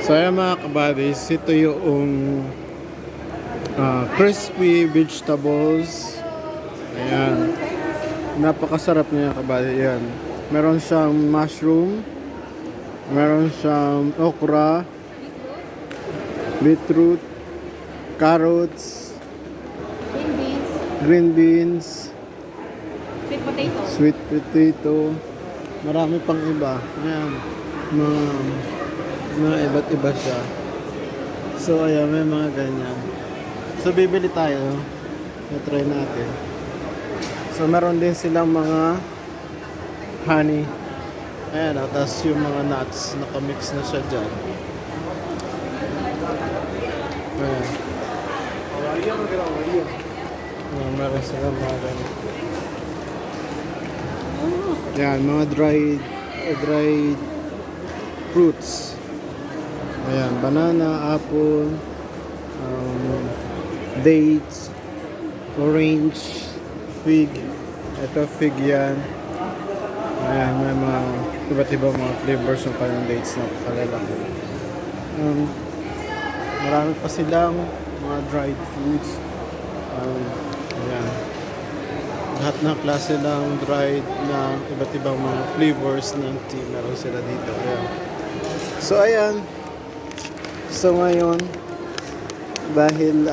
So ayan mga kabadis, ito yung crispy vegetables. Ayan. Napakasarap niya kabadis. Ayan. Meron siyang mushroom. Meron siyang okra. Beetroot. Carrots. Green beans. Sweet potato. Marami pang iba. Ayan. Mga iba't iba siya. So ayan, may mga ganyan. So bibili tayo. I-try natin. So meron din silang mga honey. Ayan, tapos yung mga nuts, nakamix na siya dyan. Ayan. Ayan, meron silang mga ganyan. Ayan, mga dried fruits. Ayan, banana, apple, dates, orange, fig. Ito fig yan. Ayan, may mga iba't ibang mga flavors ng kanyang dates na kalalaki. Marami pa silang mga dried fruits. Ayan. Lahat ng klase ng dried na iba't ibang mga flavors ng tea meron sila dito. Ayan. So ayan. So ngayon dahil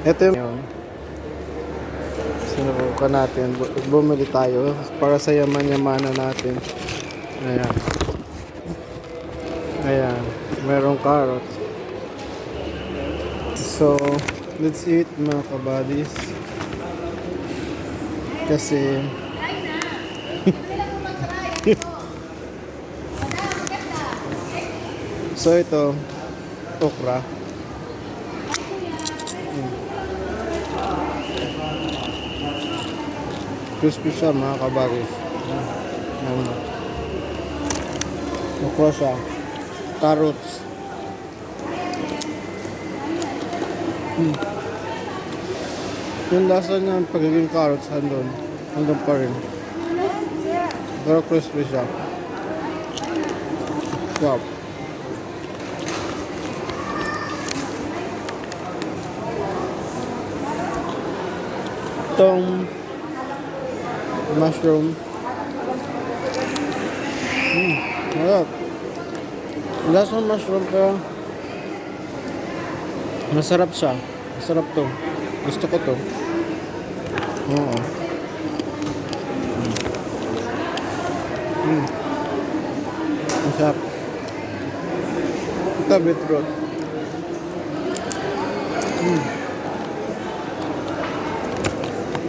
ito yung sinubukan natin, bumili tayo para sa yaman-yamanan natin. Ayan. Ayan, merong carrots. So let's eat mga kabadis. Kasi so ito okra. Crispy siya mga kabadis. Okra siya. Carrots. Yung lasa niya, pagiging carrots hanggang pa rin. Pero crispy siya. Wow. Itong mushroom. Masarap. Lasa ng mushroom pero masarap siya. Masarap to. Gusto ko to. Oo. Masarap. Ito beetroot.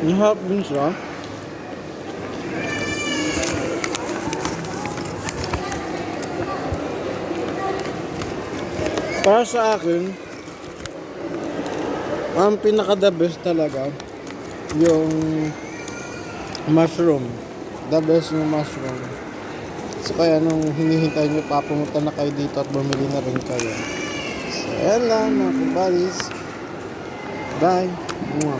Masarap din siya. Para sa akin, ang pinaka the best talaga yung mushroom. The best yung mushroom. So kaya nung hinihintay nyo pa, pumunta na kayo dito at bumili na rin kayo. So ayan lang mga kubalis. Bye. Mwah.